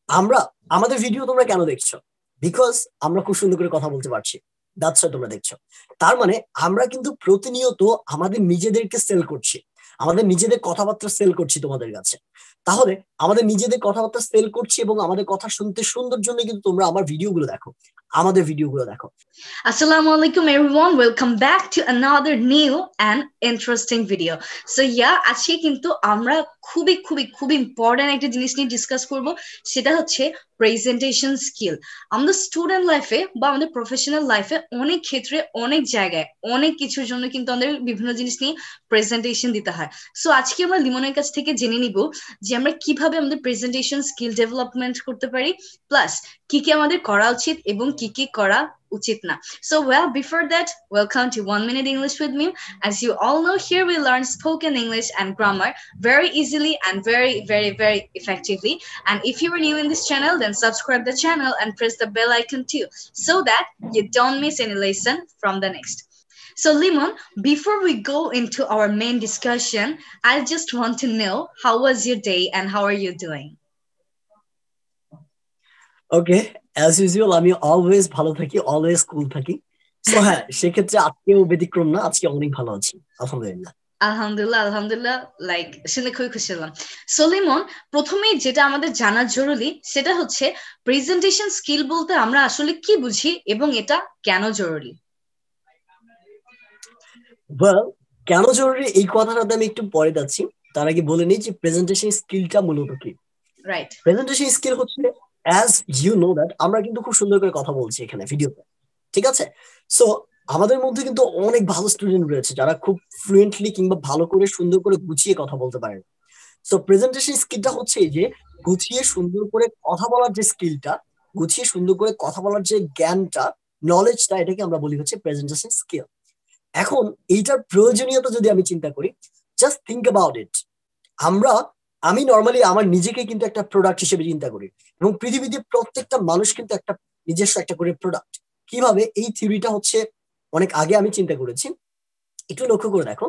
আমরা আমাদের ভিডিও তোমরা কেন দেখছো? বিকজ আমরা খুব সুন্দর করে কথা বলতে পারছি, দ্যাটস তোমরা দেখছো। তার মানে আমরা কিন্তু প্রতিনিয়ত আমাদের নিজেদেরকে সেল করছি, আমাদের নিজেদের কথাবার্তা সেল করছি তোমাদের কাছে। তাহলে আমাদের নিজেদের কথাবার্তা সেল করছি এবং আমাদের কথা শুনতে সুন্দর জন্য কিন্তু তোমরা আমার ভিডিওগুলো দেখো, আমাদের ভিডিওগুলো দেখো। Assalamu alaikum everyone, welcome back to another new and interesting video. So yeah, আজকে কিন্তু আমরা খুবই খুবই খুবই ইম্পর্টেন্ট একটা জিনিস নিয়ে ডিসকাস করব, সেটা হচ্ছে প্রেজেন্টেশন স্কিল। আমাদের স্টুডেন্ট লাইফে বা আমাদের প্রফেশনাল লাইফে অনেক ক্ষেত্রে অনেক জায়গায় অনেক কিছুর জন্য কিন্তু আমাদের বিভিন্ন জিনিস নিয়ে প্রেজেন্টেশন দিতে হয়। সো আজকে আমরা লিমনের কাছ থেকে জেনে নিব যে আমরা কিভাবে আমাদের প্রেজেন্টেশন স্কিল ডেভেলপমেন্ট করতে পারি, প্লাস কি কি আমাদের করা উচিত এবং কি কি করা উচিত না। So well, before that, welcome to 1 Minute English with me. As you all know, here we learn spoken English and grammar very easily and very effectively. And if you are new in this channel, then subscribe the channel and press the bell icon too, so that you don't miss any lesson from the next. So Limon, before we go into our main discussion, I just want to know, how was your day and how are you doing? Okay, as usual আমি always ভালো থাকি, always কুল থাকি। So হ্যাঁ, সেক্ষেত্রে আজকেও ব্যতিক্রম না, আজকে অনেক ভালো আছি আলহামদুলিল্লাহ। আলহামদুলিল্লাহ, লাইক শুনে খুবই খুশি হলাম। সো লিমন, প্রথমেই যেটা আমাদের জানা জরুরি সেটা হচ্ছে প্রেজেন্টেশন স্কিল বলতে আমরা আসলে কি বুঝি এবং এটা কেন জরুরি? ওয়েল, কেন জরুরি এই কথাটাতে আমি একটু পরে যাচ্ছি। তার আগে বলে নিই যে প্রেজেন্টেশন স্কিলটা মূলত কি। রাইট, প্রেজেন্টেশন স্কিল হচ্ছে, অ্যাজ ইউ নো দ্যাট, আমরা কিন্তু খুব সুন্দর করে কথা বলছি এখানে ভিডিওতে, ঠিক আছে? সো আমাদের মধ্যে কিন্তু অনেক ভালো স্টুডেন্ট রয়েছে যারা খুব ফ্লুয়েন্টলি কিংবা ভালো করে সুন্দর করে গুছিয়ে কথা বলতে পারে। সো প্রেজেন্টেশন স্কিলটা হচ্ছে এই যে গুছিয়ে সুন্দর করে কথা বলার যে স্কিলটা, গুছিয়ে সুন্দর করে কথা বলার যে জ্ঞানটা, নলেজটা, এটাকে আমরা বলি হচ্ছে প্রেজেন্টেশন স্কিল। এখন এইটার প্রয়োজনীয়তা যদি আমি চিন্তা করি, জাস্ট থিঙ্ক অ্যাবাউট ইট। আমরা আমি নর্মালি আমার নিজেকে কিন্তু একটা প্রোডাক্ট হিসেবে চিন্তা করি, এবং পৃথিবীতে প্রত্যেকটা মানুষ কিন্তু একটা নিজস্ব একটা করে প্রোডাক্ট। কিভাবে এই থিওরিটা হচ্ছে অনেক আগে আমি চিন্তা করেছি, একটু লক্ষ্য করে দেখো।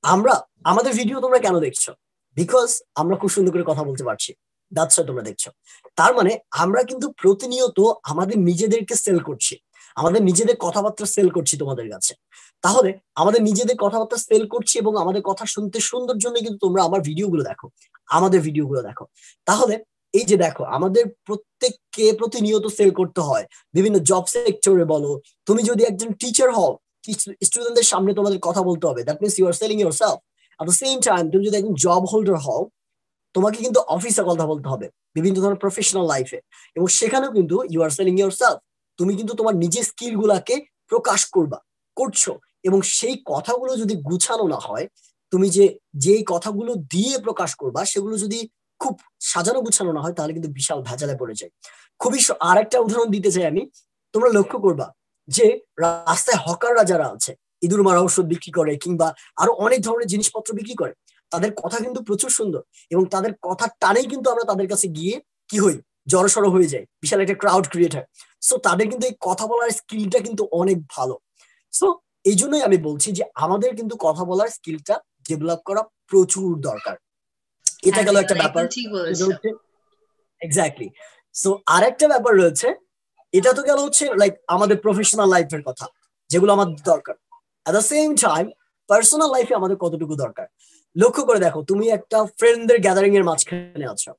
আমরা আমাদের ভিডিও তোমরা কেন দেখছো? বিকজ আমরা খুব সুন্দর করে কথা বলতে পারছি, দ্যাটস তোমরা দেখছো। তার মানে আমরা কিন্তু প্রতিনিয়ত আমাদের নিজেদেরকে সেল করছি, আমাদের নিজেদের কথাবার্তা সেল করছি তোমাদের কাছে। তাহলে আমাদের নিজেদের কথাবার্তা সেল করছি এবং আমাদের কথা শুনতে সুন্দর জন্য কিন্তু তোমরা আমার ভিডিওগুলো দেখো, আমাদের ভিডিওগুলো দেখো। তাহলে এই যে দেখো, আমাদের প্রত্যেককে প্রতিনিয়ত সেল করতে হয় বিভিন্ন জব সেক্টরে। বলো, তুমি যদি একজন টিচার হও, স্টুডেন্টদের সামনে তোমাদের কথা বলতে হবে, that means you are selling yourself. At the same time তুমি যদি একজন জব হোল্ডার হও, তোমাকে কিন্তু অফিসে কথা বলতে হবে বিভিন্ন ধরনের প্রফেশনাল লাইফে, এবং সেখানেও কিন্তু ইউ আর সেলিং ইয়োরসেলফ। তুমি কিন্তু তোমার নিজের স্কিল গুলাকে প্রকাশ করছো, এবং সেই কথাগুলো যদি গুছানো না হয়, তুমি যেই কথাগুলো দিয়ে প্রকাশ করবা সেগুলো যদি খুব সাজানো গুছানো না হয়, তাহলে কিন্তু বিশাল ভেজালে পড়ে যায়। খুবই আরেকটা উদাহরণ দিতে চাই আমি। তোমরা লক্ষ্য করবা যে রাস্তায় হকাররা যারা আছে, ইঁদুর মারা ওষুধ বিক্রি করে কিংবা আরো অনেক ধরনের জিনিসপত্র বিক্রি করে, তাদের কথা কিন্তু প্রচুর সুন্দর, এবং তাদের কথার টানেই কিন্তু আমরা তাদের কাছে গিয়ে কি হই, জড়সড় হয়ে যায়, বিশাল একটা ক্রাউড ক্রিয়েট হয়। সো তাদের কিন্তু এই কথা বলার স্কিলটা কিন্তু অনেক ভালো। সো এই জন্যই আমি বলছি যে আমাদের কিন্তু কথা বলার স্কিলটা ডেভেলপ করা প্রচুর দরকার। এটা গেল একটা ব্যাপার। এক্স্যাক্টলি। সো আরেকটা ব্যাপার রয়েছে, এটা তো গেল হচ্ছে লাইক আমাদের প্রফেশনাল লাইফের কথা, যেগুলো আমাদের দরকার। এট দ্য সেম টাইম পার্সোনাল লাইফে আমাদের কতটুকু দরকার লক্ষ্য করে দেখো। তুমি একটা ফ্রেন্ডদের গ্যাদারিং এর মাঝখানে আছো,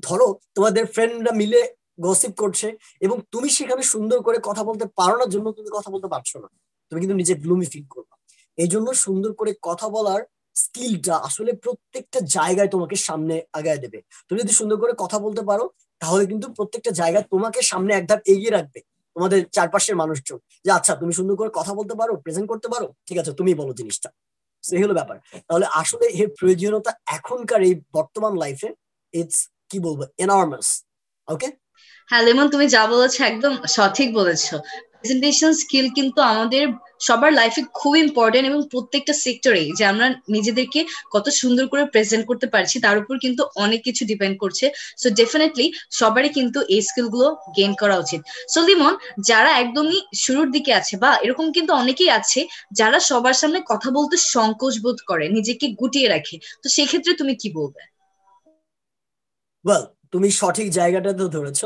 ধরো তোমাদের ফ্রেন্ডরা মিলে গসিপ করছে, এবং তুমি সেখানে সুন্দর করে কথা বলতে পারো না, জন্য তুমি কথা বলতে পারছো না, তুমি কিন্তু নিজে গ্লুমি ফিল করবা। এই জন্য সুন্দর করে কথা বলার স্কিলটা আসলে প্রত্যেকটা জায়গায় তোমাকে সামনে আগায় দেবে। তুমি যদি সুন্দর করে কথা বলতে পারো, তাহলে কিন্তু প্রত্যেকটা জায়গায় তোমাকে সামনে এক ধাপ এগিয়ে রাখবে তোমাদের চারপাশের মানুষজন, যে আচ্ছা তুমি সুন্দর করে কথা বলতে পারো, প্রেজেন্ট করতে পারো, ঠিক আছে তুমি বলো জিনিসটা। সেই হলো ব্যাপার। তাহলে আসলে এর প্রয়োজনীয়তা এখনকার এই বর্তমান লাইফে ইটস কি বলবো, এনর্মাস। ওকে, হ্যাঁ লিমন, তুমি যা বলেছো একদম সঠিক বলেছো। প্রেজেন্টেশন স্কিল কিন্তু আমাদের সবার লাইফে খুব ইম্পর্টেন্ট, এবং প্রত্যেকটা সেক্টরে যে আমরা নিজেদেরকে কত সুন্দর করে প্রেজেন্ট করতে পারছি তার উপর কিন্তু অনেক কিছু ডিপেন্ড করছে। সো ডেফিনেটলি সবারই কিন্তু এই স্কিল গুলো গেইন করা উচিত। সো লিমন, যারা একদমই শুরুর দিকে আছে বা এরকম কিন্তু অনেকেই আছে যারা সবার সামনে কথা বলতে সংকোচ বোধ করে, নিজেকে গুটিয়ে রাখে, তো সেক্ষেত্রে তুমি কি বলবে? ওয়েল, তুমি সঠিক জায়গাটাতে ধরেছো।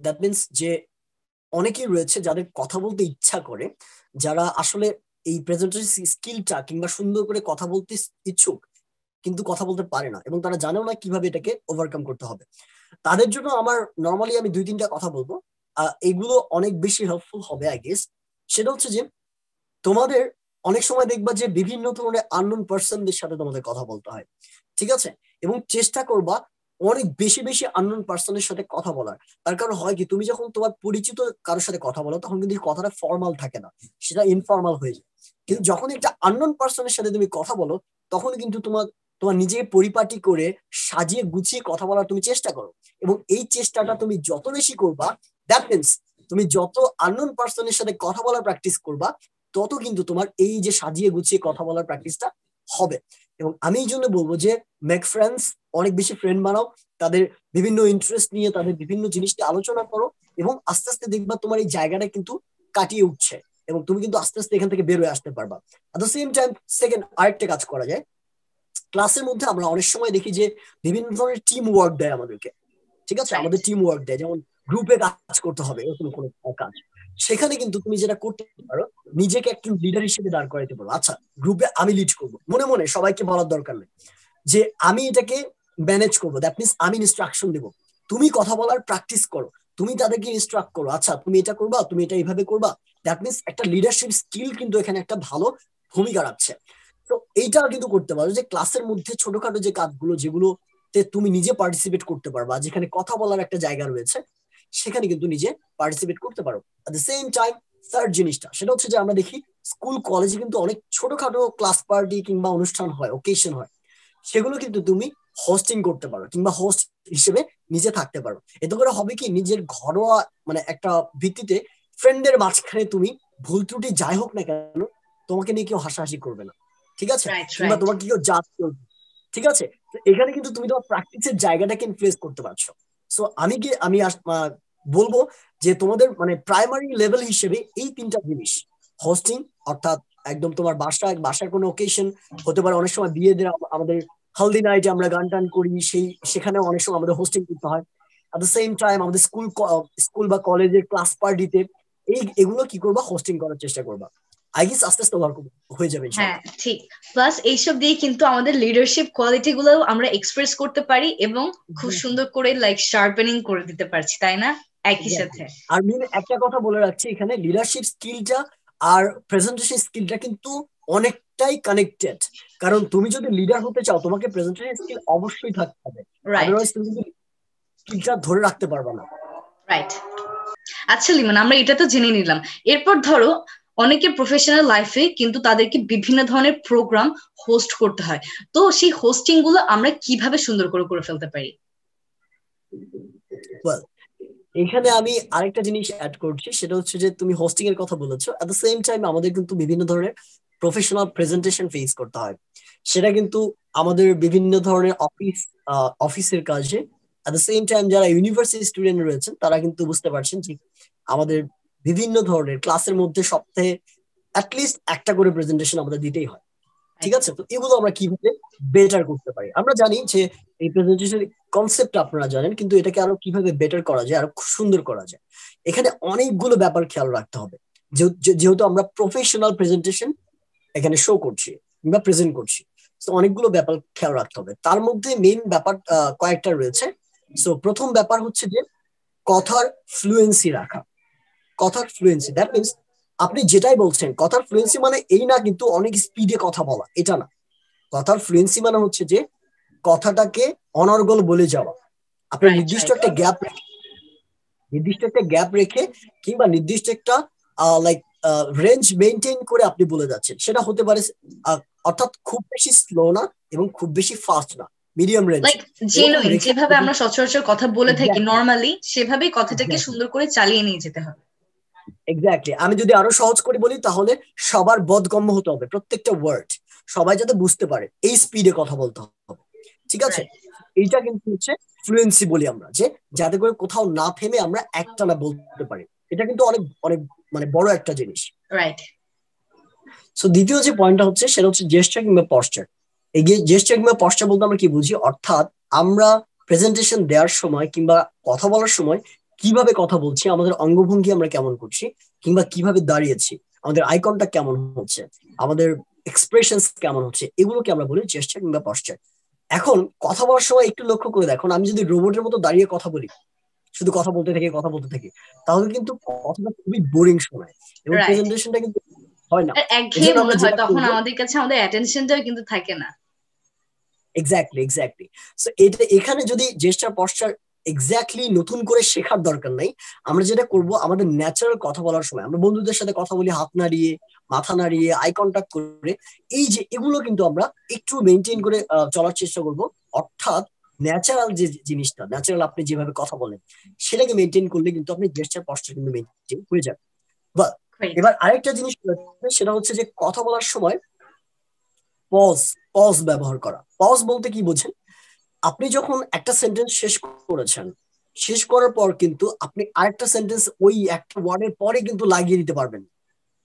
দ্যাট মিনস যে অনেকেই রয়েছে যাদের কথা বলতে ইচ্ছা করে, যারা আসলে এই প্রেজেন্টেশন স্কিলটা কিংবা সুন্দর করে কথা বলতে ইচ্ছুক, কিন্তু কথা বলতে পারে না এবং তারা জানেও না কিভাবে এটাকে ওভারকাম করতে হবে। তাদের জন্য আমার নর্মালি আমি 2-3টা কথা বলবো, এগুলো অনেক বেশি হেল্পফুল হবে আই গেস। সেটা হচ্ছে যে তোমাদের অনেক সময় দেখবা যে বিভিন্ন ধরনের আননোন পার্সনদের সাথে তোমাদের কথা বলতে হয়, ঠিক আছে? এবং চেষ্টা করবা অনেক বেশি বেশি আননোন পার্সনের সাথে কথা বলার। তার কারণ হয় কি, তুমি যখন তোমার পরিচিত কারোর সাথে কথা বলো তখন কিন্তু কথাটা ফর্মাল থাকে না, সেটা ইনফর্মাল হয়ে যায়। কিন্তু যখন একটা আননোন পার্সনের সাথে তুমি কথা বলো তখন কিন্তু তোমার তোমার নিজেকে পরিপাটি করে সাজিয়ে গুছিয়ে কথা বলার তুমি চেষ্টা করো। এবং এই চেষ্টাটা তুমি যত বেশি করবা, দ্যাট মিনস তুমি যত আননোন পার্সনের সাথে কথা বলার প্র্যাকটিস করবা, তত কিন্তু তোমার এই যে সাজিয়ে গুছিয়ে কথা বলার প্র্যাকটিসটা হবে। এবং আমি এই জন্য বলবো যে মেক ফ্রেন্ডস, অনেক বেশি ফ্রেন্ড বানাও, তাদের বিভিন্ন ইন্টারেস্ট নিয়ে তাদের বিভিন্ন জিনিস নিয়ে আলোচনা করো, এবং আস্তে আস্তে দেখবা তোমার এই জায়গাটা কিন্তু কাটিয়ে উঠছে এবং তুমি কিন্তু আস্তে আস্তে এখান থেকে বের হয়ে আসতে পারবা। এট দ্য সেম টাইম সেকেন্ড আরেকটা কাজ করা যায়, ক্লাসের মধ্যে আমরা অনেক সময় দেখি যে বিভিন্ন ধরনের টিম ওয়ার্ক দেয় আমাদেরকে, ঠিক আছে? আমাদের টিম ওয়ার্ক দেয়, যেমন গ্রুপে কাজ করতে হবে এরকম কোনো কাজ। সেখানে কিন্তু তুমি যেটা করতে পারো, নিজেকে একজন লিডার হিসেবে দাঁড় করাইতে পারো। আচ্ছা, গ্রুপে আমি লিড করবো, মনে মনে সবাইকে বলার দরকার নেই যে আমি এটাকে ম্যানেজ করবো, দ্যাট মিনস আমি ইনস্ট্রাকশন দেবো, তুমি কথা বলার প্র্যাকটিস করো, তুমি তাদেরকে ইনস্ট্রাক্ট করো, আচ্ছা তুমি এটা করবা, তুমি এটা এইভাবে করবা। দ্যাট মিনস একটা লিডারশিপ স্কিল কিন্তু এখানে একটা ভালো ভূমিকা রাখছে। তো এইটা কিন্তু করতে পারো যে ক্লাসের মধ্যে ছোটখাটো যে কাজগুলো, যেগুলোতে তুমি নিজে পার্টিসিপেট করতে পারবা, যেখানে কথা বলার একটা জায়গা রয়েছে, সেখানে কিন্তু নিজে পার্টিসিপেট করতে পারো। এট দ্য সেম টাইম থার্ড জিনিসটা সেটা হচ্ছে যে আমরা দেখি স্কুল কলেজে কিন্তু অনেক ছোটখাটো ক্লাস পার্টি কিংবা অনুষ্ঠান হয়, ওকেশন হয়, সেগুলো কিন্তু তুমি হোস্টিং করতে পারো কিংবা হোস্ট হিসেবে নিজে থাকতে পারো। এতে করে হবে কি, নিজের ঘরোয়া মানে একটা ভিত্তিতে ফ্রেন্ডের মাঝখানে তুমি ভুল ত্রুটি যাই হোক না কেন, তোমাকে নিয়ে কেউ হাসাহাসি করবে না, ঠিক আছে? কিংবা তোমাকে কেউ জাজ করবে, ঠিক আছে? তো এখানে কিন্তু তুমি তোমার প্র্যাকটিসের জায়গাটাকে ইনফ্লুয়েন্স করতে পারছো। সো আমি বলবো যে তোমাদের মানে প্রাইমারি লেভেল হিসেবে এই 3টা জিনিস, হোস্টিং অর্থাৎ একদম তোমার বাসার কোনো ওকেশন হতে পারে, অনেক সময় বিয়েদের আমাদের হালদি নাইটে আমরা গান টান করি, সেখানে অনেক সময় আমাদের হোস্টিং করতে হয়। এট দ্য সেম টাইম আমাদের স্কুল বা কলেজের ক্লাস পার্টিতে এগুলো কি করবা, হোস্টিং করার চেষ্টা করবা। আই গেস আস্তে আস্তে হয়ে যাবে হ্যাঁ ইনশাআল্লাহ। ঠিক। প্লাস এইসব দিয়ে কিন্তু আমাদের লিডারশিপ কোয়ালিটি গুলো আমরা এক্সপ্রেস করতে পারি এবং খুব সুন্দর করে লাইক শার্পেনিং করে দিতে পারছি, তাই না? একই সাথে আর মেন একটা কথা বলে রাখছি, এখানে লিডারশিপ স্কিলটা আর প্রেজেন্টেশন স্কিলটা কিন্তু অনেকটাই কানেক্টেড। কারণ তুমি যদি লিডার হতে চাও, তোমাকে প্রেজেন্টেশন স্কিল অবশ্যই থাকতে হবে, রাইট আদারওয়াইজ তুমি কিন্তু স্কিলটা ধরে রাখতে পারবে না। রাইট। আচ্ছা লিমন, আমরা এটা তো জেনে নিলাম। এরপর ধরো অনেকের প্রফেশনাল লাইফে কিন্তু তাদেরকে বিভিন্ন ধরনের প্রোগ্রাম হোস্ট করতে হয়, তো সেই হোস্টিং গুলো আমরা কিভাবে সুন্দর করে করে ফেলতে পারি? Well, এখানে আমি আরেকটা জিনিস অ্যাড করছি, সেটা হচ্ছে যে তুমি হোস্টিং এর কথা বলেছো, এট দ্য সেম টাইম আমাদের কিন্তু বিভিন্ন ধরনের প্রফেশনাল প্রেজেন্টেশন ফেস করতে হয়। সেটা কিন্তু আমাদের বিভিন্ন ধরনের অফিসের কাজে, এট দ্য সেম টাইম যারা ইউনিভার্সিটি স্টুডেন্ট রয়েছেন তারা কিন্তু বুঝতে পারছেন যে আমাদের বিভিন্ন ধরনের ক্লাসের মধ্যে সপ্তাহে অ্যাটলিস্ট একটা করে প্রেজেন্টেশন আমাদের দিতেই হয়, ঠিক আছে? তো এগুলো আমরা কিভাবে বেটার করতে পারি, আমরা জানি যে এই প্রেজেন্টেশন কনসেপ্ট আপনারা জানেন, কিন্তু এটাকে আরো কিভাবে বেটার করা যায়, আরো সুন্দর করা যায়, এখানে অনেকগুলো ব্যাপার খেয়াল রাখতে হবে। যেহেতু আমরা প্রফেশনাল প্রেজেন্টেশন এখানে শো করছি কিংবা প্রেজেন্ট করছি, তো অনেকগুলো ব্যাপার খেয়াল রাখতে হবে। তার মধ্যে মেইন ব্যাপার কয়েকটা রয়েছে। সো প্রথম ব্যাপার হচ্ছে যে কথার ফ্লুয়েন্সি রাখা। কথার ফ্লুয়েন্সি দ্যাট মিনস আপনি যেটাই বলছেন, কথার ফ্লুয়েন্সি মানে এই না কিন্তু অনেক স্পিডে কথা বলা, এটা না। কথার ফ্লুয়েন্সি মানে হচ্ছে যে কথাটাকে অনর্গল বলে যাওয়া, আপনার রাইট নির্দিষ্ট রাইট একটা গ্যাপ রেখে কিংবা নির্দিষ্ট একটা লাইক রেঞ্জ মেনটেন করে আপনি বলে যাচ্ছেন, সেটা হতে পারে অর্থাৎ খুব বেশি স্লো না এবং খুব বেশি ফাস্ট না, মিডিয়াম রেঞ্জ, লাইক এরকম জেনুইন রেখে যেভাবে আমরা সচরাচর কথা বলে থাকি এক্স্যাক্টলি নর্মালি, সেভাবেই কথাটাকে এক্স্যাক্টলি সুন্দর করে চালিয়ে নিয়ে যেতে হবে। এক্স্যাক্টলি আমি যদি আরো সহজ করে বলি, তাহলে সবার বোধগম্য হতে হবে প্রত্যেকটা ওয়ার্ড, সবাই যাতে বুঝতে পারে এই স্পিডে কথা বলতে হবে, ঠিক আছে? রাইট এইটা কিন্তু হচ্ছে ফ্লুয়েন্সি বলি আমরা, যে যাতে করে কোথাও না থেমে আমরা একটানা বলতে পারি। এটা কিন্তু অনেক অনেক মানে বড় একটা জিনিস। রাইট সো দ্বিতীয় যে পয়েন্টটা হচ্ছে সেটা হচ্ছে জেস্টার কিংবা পশ্চার। এই জেস্টার কিংবা পশ্চার বলতে আমরা কি বুঝি, অর্থাৎ আমরা প্রেজেন্টেশন দেওয়ার সময় কিংবা কথা বলার সময় কিভাবে কথা বলছি, আমাদের অঙ্গভঙ্গি আমরা কেমন করছি, কিংবা কিভাবে দাঁড়িয়েছি, আমাদের আই কন্টাক্ট কেমন হচ্ছে, আমাদের এক্সপ্রেশন কেমন হচ্ছে, এগুলোকে আমরা বলি জেস্টার কিংবা পশ্চার। এখন কথা বলার সময় একটু লক্ষ্য করে দেখুন, আমি যদি রোবটের মতো দাঁড়িয়ে কথা বলি, শুধু কথা বলতে থাকি কথা বলতে থাকি, তাহলে কিন্তু কথাটা খুবই বোরিং শোনায় এবং রাইট, প্রেজেন্টেশনটা কিন্তু হয় না। আর এই একঘেয়ে জন্য আমরা মনে হয়, যেটা তখন করবো, আমাদের কাছে আমাদের অ্যাটেনশনটাও কিন্তু থাকে না। Exactly exactly. সো এটা এখানে যদি জেস্টার পশ্চার এক্স্যাক্টলি নতুন করে শেখার দরকার নাই। আমরা যেটা করব, আমাদের ন্যাচারাল কথা বলার সময় আমরা বন্ধুদের সাথে কথা বলি হাত নাড়িয়ে, মাথা নাড়িয়ে, আই কন্টাক্ট করে, এই যে এগুলো কিন্তু আমরা একটু মেনটেন করে চলার চেষ্টা করব। অর্থাৎ ন্যাচারাল যে জিনিসটা, ন্যাচারাল আপনি যেভাবে কথা বলেন সেটাকে মেনটেন করলে কিন্তু আপনি জেস্টার পশ্চার কিন্তু মেনটেন হয়ে যাবে। বা গ্রেট। এবার আরেকটা জিনিস রয়েছে, সেটা হচ্ছে যে কথা বলার সময় পজ পজ ব্যবহার করা। পজ বলতে কি বোঝেন? আপনি যখন একটা সেন্টেন্স শেষ করেছেন, শেষ করার পর কিন্তু আপনি আরেকটা সেন্টেন্স ওই একটা ওয়ার্ডের পরে কিন্তু লাগিয়ে দিতে পারবেন।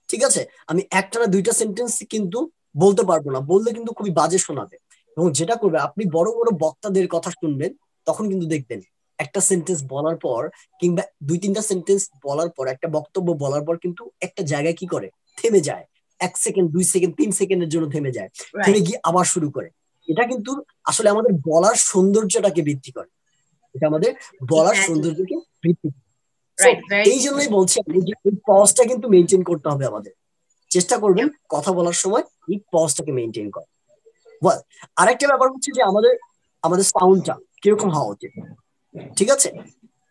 ঠিক আছে, আমি একটা না দুইটা সেন্টেন্স কিন্তু বলতে পারবো না, বললে কিন্তু খুবই বাজে শোনাবে। এবং যেটা করবে, আপনি বড় বড় বক্তাদের কথা শুনবেন, তখন কিন্তু দেখবেন একটা সেন্টেন্স বলার পর কিংবা দুই তিনটা সেন্টেন্স বলার পর, একটা বক্তব্য বলার পর কিন্তু একটা জায়গায় কি করে, থেমে যায়। 1 সেকেন্ড, 2 সেকেন্ড, 3 সেকেন্ডের জন্য থেমে যায়, থেমে রাইট। গিয়ে আবার শুরু করে। এটা কিন্তু আসলে আমাদের বলার সৌন্দর্যটাকে বৃদ্ধি করে, এটা আমাদের বলার এক্স্যাক্টলি। সৌন্দর্যকে বৃদ্ধি করে। সো রাইট, ভেরি এই ট্রু। জন্যই বলছি আমি যে এই পজটা কিন্তু মেনটেন করতে হবে আমাদের। চেষ্টা করবেন কথা বলার সময় এই পজটাকে মেনটেন করা। Well, আরেকটা ব্যাপার হচ্ছে যে আমাদের আমাদের সাউন্ডটা কিরকম হওয়া উচিত। ঠিক আছে,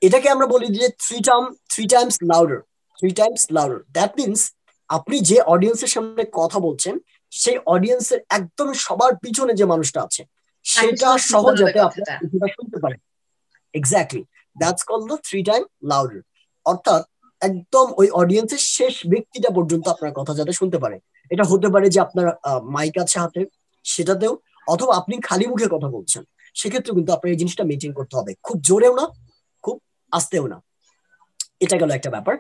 এটাকে আমরা বলি যে three Times louder. Three Times louder, that means আপনি যে অডিয়েন্সের সামনে কথা বলছেন, সেই অডিয়েন্সের একদম সবার পিছনে যে মানুষটা আছে, তাকে সেটা শুধু সহ শুনতে হবে যাতে আপনার কথাটা। কিছুটা শুনতে পারে। Exactly, that's call the three time louder. অর্থাৎ একদম ওই অডিয়েন্সের শেষ ব্যক্তিটা পর্যন্ত আপনার কথা যাতে শুনতে পারে। এটা হতে পারে যে আপনার মাইক আছে হাতে, সেটাতেও, অথবা আপনি খালি মুখে কথা বলছেন, সেক্ষেত্রে কিন্তু আপনার এই জিনিসটা মেনটেন করতে হবে, খুব জোরেও না, খুব আস্তেও না। এটা গেল একটা ব্যাপার।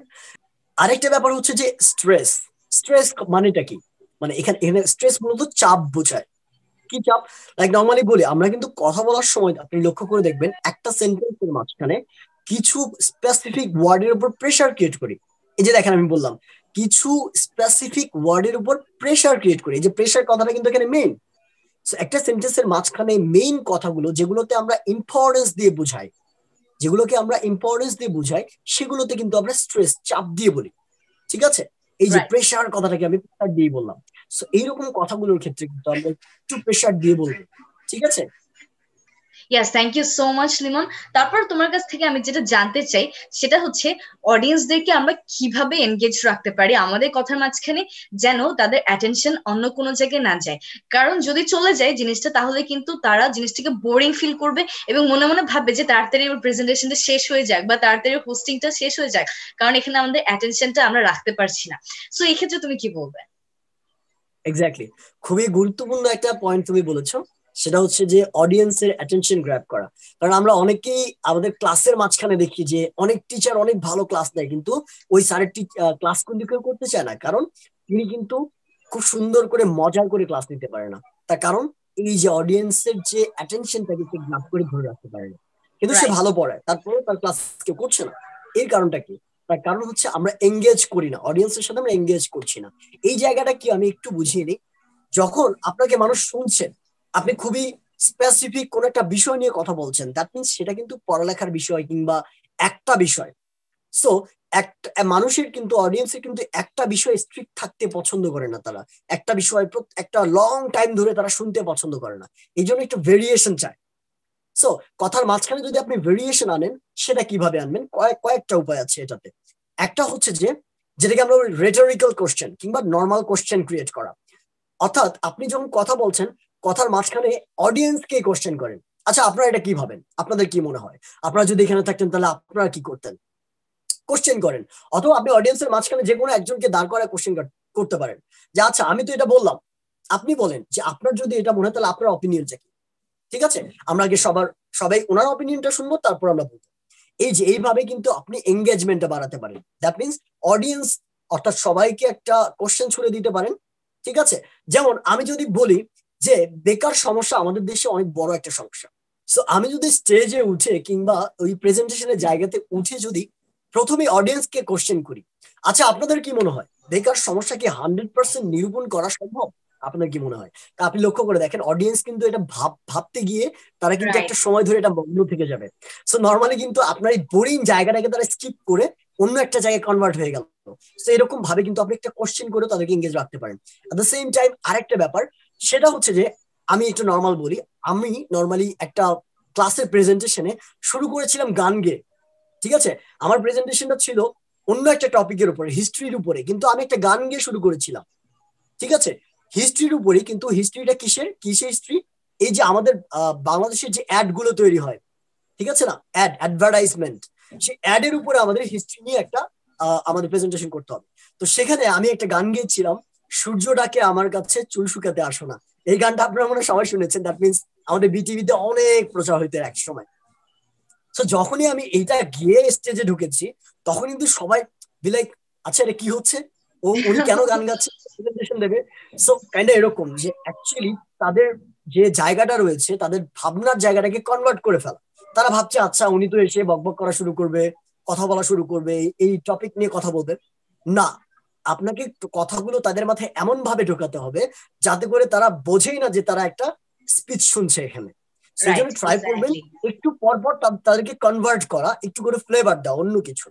আরেকটা ব্যাপার হচ্ছে যে স্ট্রেস। স্ট্রেস মানেটা কি? মানে এখানে এখানে স্ট্রেস মূলত চাপ বোঝায়। কি চাপ? লাইক নর্মালি বলি, আমরা কিন্তু কথা বলার সময় আপনি লক্ষ্য করে দেখবেন একটা সেন্টেন্সের মাঝখানে কিছু স্পেসিফিক ওয়ার্ডের উপর প্রেশার ক্রিয়েট করি। এই যে দেখেন, আমি বললাম কিছু স্পেসিফিক ওয়ার্ডের উপর প্রেশার ক্রিয়েট করি, এই যে প্রেশার কথাটা কিন্তু এখানে মেইন। একটা সেন্টেন্সের মাঝখানে মেইন কথাগুলো যেগুলোতে আমরা ইম্পর্টেন্স দিয়ে বুঝাই, যেগুলোকে আমরা ইম্পর্টেন্স দিয়ে বুঝাই, সেগুলোতে কিন্তু আমরা স্ট্রেস, চাপ দিয়ে বলি। ঠিক আছে, এই যে রাইট। প্রেশার কথাটাকে আমি প্রেশার দিয়ে বললাম। সো এইরকম কথাগুলোর ক্ষেত্রে কিন্তু আমরা একটু প্রেশার দিয়ে বলবো। ঠিক আছে। Yes, thank you so much Limon. তারপর তোমার কাছ থেকে আমি যেটা জানতে চাই সেটা হচ্ছে অডিয়েন্সদেরকে আমরা কিভাবে এনগেজ রাখতে পারি আমাদের কথার মাঝখানে, যেন তাদের অ্যাটেনশন অন্য কোনো জায়গায় না যায়। কারণ যদি চলে যায় জিনিসটা, তাহলে কিন্তু তারা জিনিসটাকে বোরিং ফিল করবে এবং মনে মনে ভাববে যে তাড়াতাড়ি ওর প্রেজেন্টেশনটা শেষ হয়ে যাক বা তাড়াতাড়ি হোস্টিংটা শেষ হয়ে যাক, কারণ এখানে আমাদের অ্যাটেনশনটা আমরা রাখতে পারছি না। সো এই ক্ষেত্রে তুমি কি বলবে? এক্স্যাক্টলি, খুবই গুরুত্বপূর্ণ একটা পয়েন্ট তুমি বলেছো। সেটা হচ্ছে যে অডিয়েন্সের অ্যাটেনশন গ্র্যাব করা। কারণ আমরা অনেকেই আমাদের ক্লাসের মাঝখানে দেখি যে অনেক টিচার অনেক ভালো ক্লাস দেয়, কিন্তু ওই স্যারের ক্লাস কিন্তু কেউ করতে চায় না, কারণ তিনি কিন্তু খুব সুন্দর করে মজা করে ক্লাস নিতে পারে না। তার কারণ এই যে অডিয়েন্সের যে অ্যাটেনশনটাকে সে গ্র্যাব করে ধরে রাখতে পারে না। কিন্তু সে রাইট। ভালো পড়ায়, তারপরে তার ক্লাস কেউ করছে না। এর কারণটা কি? তার কারণ হচ্ছে আমরা এঙ্গেজ করি না, অডিয়েন্সের সাথে আমরা এঙ্গেজ করছি না। এই জায়গাটা কি আমি একটু বুঝিয়ে নিই। যখন আপনাকে মানুষ শুনছেন, আপনি খুবই স্পেসিফিক কোন একটা বিষয় নিয়ে কথা বলছেন, দ্যাট মিনস সেটা কিন্তু পড়ালেখার বিষয় কিংবা একটা বিষয়। সো একটা মানুষের কিন্তু, অডিয়েন্সের কিন্তু একটা বিষয় স্ট্রিক্ট থাকতে পছন্দ করে না তারা। একটা বিষয় একটা লং টাইম ধরে তারা শুনতে পছন্দ করে না, এই জন্য একটু ভেরিয়েশন চায়। সো কথার মাঝখানে যদি আপনি ভেরিয়েশন আনেন, সেটা কিভাবে আনবেন? কয়েকটা উপায় আছে এটাতে। একটা হচ্ছে যে, যেটাকে আমরা রেটরিক্যাল কোশ্চেন কিংবা নর্মাল কোশ্চেন ক্রিয়েট করা। অর্থাৎ আপনি যখন কথা বলছেন, কথার মাঝখানে অডিয়েন্সকে কোশ্চেন করেন, আচ্ছা আপনারা এটা কি ভাবেন, আপনাদের কি মনে হয়, আপনারা যদি এখানে থাকতেন তাহলে আপনারা কি করতেন, কোশ্চেন করেন। অথবা আপনি অডিয়েন্সের মাঝখানে যে কোনো একজনকে দাঁড় করায় কোশ্চেন করতে পারেন, যে আচ্ছা আমি তো এটা বললাম, আপনি বলেন যে আপনার যদি এটা মনে হয় তাহলে আপনার অপিনিয়নটা কি। ঠিক আছে, আমরা আগে সবাই ওনার অপিনিয়নটা শুনবো, তারপর আমরা বলবো। এই যে এইভাবে কিন্তু আপনি এঙ্গেজমেন্টটা বাড়াতে পারেন। দ্যাট মিনস অডিয়েন্স, অর্থাৎ সবাইকে একটা কোশ্চেন ছুড়ে দিতে পারেন। ঠিক আছে, যেমন আমি যদি বলি যে বেকার সমস্যা আমাদের দেশে অনেক বড় একটা সমস্যা, সো আমি যদি স্টেজে উঠে কিংবা ওই প্রেজেন্টেশনের জায়গাতে উঠে যদি প্রথমে অডিয়েন্সকে কোশ্চেন করি, আচ্ছা আপনাদের কি মনে হয় বেকার সমস্যা কি 100% নিরূপণ করা সম্ভব? আপনার কি মনে হয়? তা আপনি লক্ষ্য করে দেখেন অডিয়েন্স কিন্তু এটা ভাবতে গিয়ে তারা কিন্তু রাইট একটা সময় ধরে এটা বন্ধ থেকে যাবে। সো নর্মালি কিন্তু আপনার এই বোরিং জায়গাটাকে তারা স্কিপ করে অন্য একটা জায়গায় কনভার্ট হয়ে গেল। তো এরকম ভাবে কিন্তু আপনি একটা কোশ্চেন করে তাদেরকে এঙ্গেজ রাখতে পারেন। এট দ্য সেম টাইম আরেকটা ব্যাপার সেটা হচ্ছে যে আমি একটু নর্মাল বলি, আমি নর্মালি একটা ক্লাসের প্রেজেন্টেশনে শুরু করেছিলাম গান গেয়ে। ঠিক আছে, আমার প্রেজেন্টেশনটা ছিল অন্য একটা টপিকের উপরে, হিস্ট্রির উপরে, কিন্তু আমি একটা গান গেয়ে শুরু করেছিলাম। ঠিক আছে, হিস্ট্রির উপরে, কিন্তু হিস্ট্রিটা কিসের হিস্ট্রি? এই যে আমাদের বাংলাদেশের যে অ্যাড গুলো তৈরি হয়, ঠিক আছে না, অ্যাডভার্টাইজমেন্ট, সেই অ্যাড এর উপরে আমাদের হিস্ট্রি নিয়ে একটা আমাদের প্রেজেন্টেশন করতে হবে। তো সেখানে আমি একটা গান গেয়েছিলাম, সূর্য ডাকে আমার কাছে চুল শুকাতে আসো না। এই গানটা আপনারা মনে সবাই শুনেছেন, দ্যাট মিনস আমাদের বিটিভিতে অনেক প্রচার হইতো এক সময়। তো যখনই আমি এইটা গিয়ে স্টেজে ঢুকেছি তখন কিন্তু সবাই লাইক, আচ্ছা এটা কি হচ্ছে, উনি কেন গান গাচ্ছে, প্রেজেন্টেশন দেবে। সো কাইন্ড এরকম যে অ্যাকচুয়ালি তাদের যে জায়গাটা রয়েছে, তাদের ভাবনার জায়গাটাকে কনভার্ট করে ফেলা। তারা ভাবছে আচ্ছা উনি তো এসে বকবক করা শুরু করবে, কথা বলা শুরু করবে, এই টপিক নিয়ে কথা বলবে। না, আপনাকে কথাগুলো তাদের মাথায় এমন ভাবে ঢোকাতে হবে যাতে করে তারা বোঝেই না যে তারা একটা স্পিচ শুনছে এখানে। সেই জন্য রাইট ট্রাই করবেন এক্স্যাক্টলি একটু পর পর তাদেরকে কনভার্ট করা, একটু করে ফ্লেভার দেওয়া অন্য কিছু।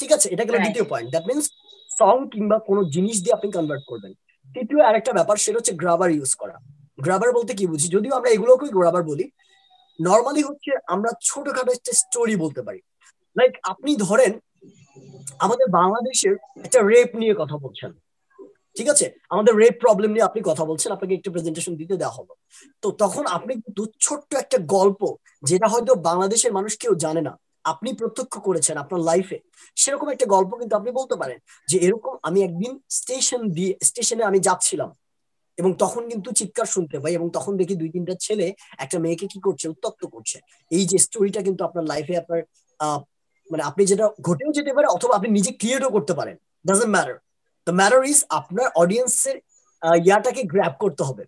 ঠিক আছে, এটা গেল রাইট দ্বিতীয় পয়েন্ট, দ্যাট মিনস সং কিংবা কোনো জিনিস দিয়ে আপনি কনভার্ট করবেন। তৃতীয় আরেকটা ব্যাপার সেটা হচ্ছে গ্রাবার ইউজ করা। গ্রাবার বলতে কি বুঝি, যদিও আমরা এগুলোকেই গ্রাবার বলি, নর্মালি হচ্ছে আমরা ছোটখাটো একটা স্টোরি বলতে পারি। লাইক আপনি ধরেন আমাদের বাংলাদেশের একটা রেপ নিয়ে কথা বলছেন, ঠিক আছে, আমাদের রেপ প্রবলেম নিয়ে আপনি কথা বলছেন, আপনাকে একটা প্রেজেন্টেশন দিতে দেওয়া হলো। তো তখন আপনি কিন্তু ছোট্ট একটা গল্প, যেটা হয়তো বাংলাদেশের মানুষ কেউ জানে না, আপনি প্রত্যক্ষ করেছেন আপনার লাইফে, সেরকম একটা গল্প কিন্তু আপনি বলতে পারেন যে এরকম আমি একদিন স্টেশনে আমি যাচ্ছিলাম এবং তখন কিন্তু চিৎকার শুনতে পাই এবং তখন দেখি 2-3টা ছেলে একটা মেয়েকে কি করছে, উত্ত্যক্ত করছে। এই যে স্টোরিটা কিন্তু আপনার লাইফে আপনার আহ মানে আপনি যেটা ঘটেও যেতে পারে অথবা আপনি নিজে ক্রিয়েটও করতে পারেন, doesn't matter. The matter is আপনার অডিয়েন্সের ইয়াটাকে গ্র্যাব করতে হবে,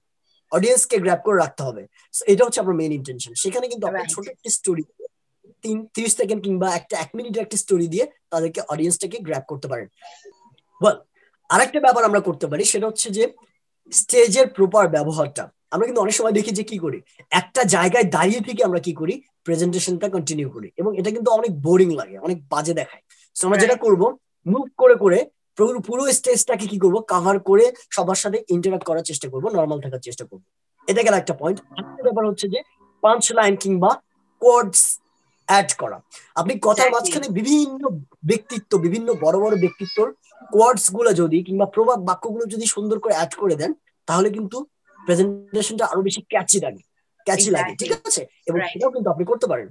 অডিয়েন্সকে গ্র্যাব করে রাখতে হবে। এটা হচ্ছে আপনার মেইন ইন্টেনশন। সেখানে কিন্তু আপনি রাইট ছোট একটা স্টোরি 30 সেকেন্ড কিংবা 1 মিনিটের একটা স্টোরি দিয়ে তাদেরকে অডিয়েন্সটাকে গ্র্যাব করতে পারেন। বল, আরেকটা ব্যাপার আমরা করতে পারি সেটা হচ্ছে যে স্টেজের প্রপার ব্যবহারটা। আমরা কিন্তু অনেক সময় দেখি যে কি করি, একটা জায়গায় দাঁড়িয়ে থেকে আমরা কি করি, প্রেজেন্টেশনটা কন্টিনিউ করি এবং এটা কিন্তু অনেক বোরিং লাগে, অনেক বাজে দেখায়। তো আমরা যেটা রাইট করব, মুভ করে করে পুরো স্টেজটাকে কি করব, কাভার করে সবার সাথে ইন্টারাক্ট করার চেষ্টা করব, নর্মাল থাকার চেষ্টা করব। এটা গেল একটা পয়েন্ট। আরেকটা ব্যাপার হচ্ছে যে পাঞ্চ লাইন কিংবা কোয়ার্ডস অ্যাড করা। আপনি কথার এক্স্যাক্টলি মাঝখানে বিভিন্ন ব্যক্তিত্ব, বিভিন্ন বড় বড় ব্যক্তিত্বর কোয়ার্ডস গুলো যদি কিংবা প্রবাদ বাক্যগুলো যদি সুন্দর করে অ্যাড করে দেন, তাহলে কিন্তু প্রেজেন্টেশনটা আরো বেশি ক্যাচি লাগে, ঠিক এক্স্যাক্টলি আছে, এবং রাইট সেটাও কিন্তু আপনি করতে পারেন।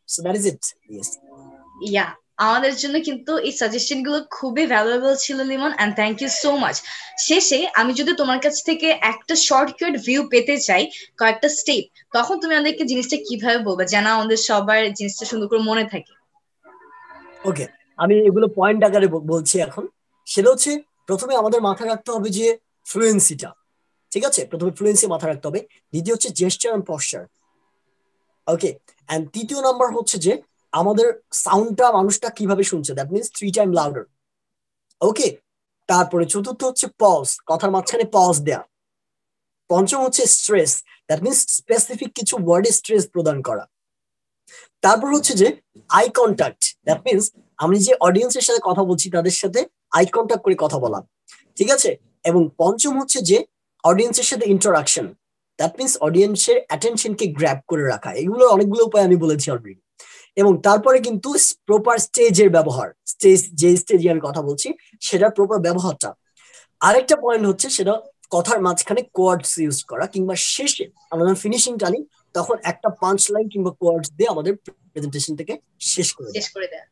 So that is it. Yes. Ya আমাদের জন্য কিন্তু এই সাজেশন গুলো খুবই ভ্যালুয়েবল ছিল Limon, and thank you so much. শেষে আমি যদি তোমার কাছ থেকে একটা শর্টকাট ভিউ পেতে চাই, কয়েকটা স্টেপ, তখন তুমি আমাদেরকে জিনিসটা কিভাবে বলবে যেন আমাদের সবার জিনিসটা সুন্দর করে মনে থাকে? ওকে, আমি এগুলো পয়েন্ট আকারে বলছি এখন। সেটা হচ্ছে প্রথমে আমাদের মাথায় রাখতে হবে যে ফ্লুয়েন্সিটা, ঠিক আছে, প্রথমে ফ্লুয়েন্সি মাথায় রাখতে হবে। দ্বিতীয় হচ্ছে gesture and posture. Okay, and তৃতীয় নাম্বার হচ্ছে যে আমাদের সাউন্ডটা মানুষটা কিভাবে শুনছে, that means 3 time louder. Okay, তারপরে চতুর্থ হচ্ছে পজ, কথার মাঝখানে পজ দেয়া। পঞ্চম হচ্ছে স্ট্রেস, দ্যাট মিনস স্পেসিফিক কিছু ওয়ার্ডে স্ট্রেস প্রদান করা। তারপর হচ্ছে যে আই কন্ট্যাক্ট, দ্যাট মিনস আমি যে অডিয়েন্সের সাথে কথা বলছি তাদের সাথে আই কন্ট্যাক্ট করে কথা বলা, ঠিক আছে। এবং পঞ্চম হচ্ছে যে অডিয়েন্সের সাথে ইন্টারাকশন, দ্যাট মিনস অডিয়েন্সের অ্যাটেনশনকে গ্র্যাব করে রাখা। এগুলো অনেকগুলো উপায় আমি বলেছি অলরেডি। এবং তারপরে কিন্তু প্রপার স্টেজের ব্যবহার, স্টেজে আমি কথা বলছি সেটার প্রপার ব্যবহারটা। আরেকটা পয়েন্ট হচ্ছে সেটা কথার মাঝখানে কোয়ার্ডস ইউজ করা, কিংবা শেষে আমরা যখন ফিনিশিং টানি তখন একটা পাঞ্চ লাইন কিংবা কোয়ার্ডস দিয়ে আমাদের প্রেজেন্টেশন থেকে শেষ করে শেষ দেওয়া। করে দেয়া।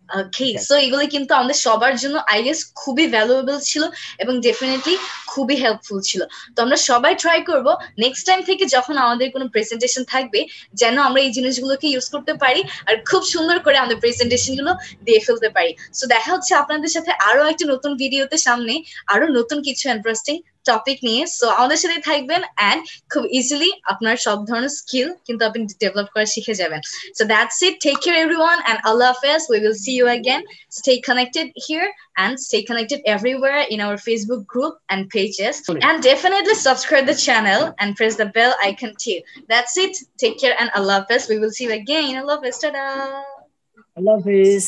ওকে, সো এগুলো কিন্তু আমাদের সবার জন্য আই গেস খুবই ভ্যালুয়েবল ছিল এবং ডেফিনেটলি খুবই হেল্পফুল ছিল। তো আমরা সবাই ট্রাই করব নেক্সট টাইম থেকে যখন আমাদের কোনো প্রেজেন্টেশন থাকবে যেন আমরা এই জিনিসগুলোকে ইউজ করতে পারি আর খুব সুন্দর করে আমাদের প্রেজেন্টেশন গুলো দিয়ে ফেলতে পারি। সো দেখা হচ্ছে আপনাদের সাথে আরো একটা নতুন ভিডিওতে সামনে, আরো নতুন কিছু ইন্টারেস্টিং টপিক নিয়ে। সো আমাদের সাথে থাকবেন এন্ড খুব ইজিলি আপনার সব ধরনের স্কিল কিন্তু আপনি ডেভেলপ করা শিখে যাবেন। So that's it, take care everyone and আল্লাহ হাফেজ, we will see you again. Stay connected here and stay connected everywhere in our Facebook group and pages, and definitely subscribe the channel and press the bell icon too. That's it, take care and Allah Hafiz, we will see you again. Allah Hafiz, tada. Allah Hafiz.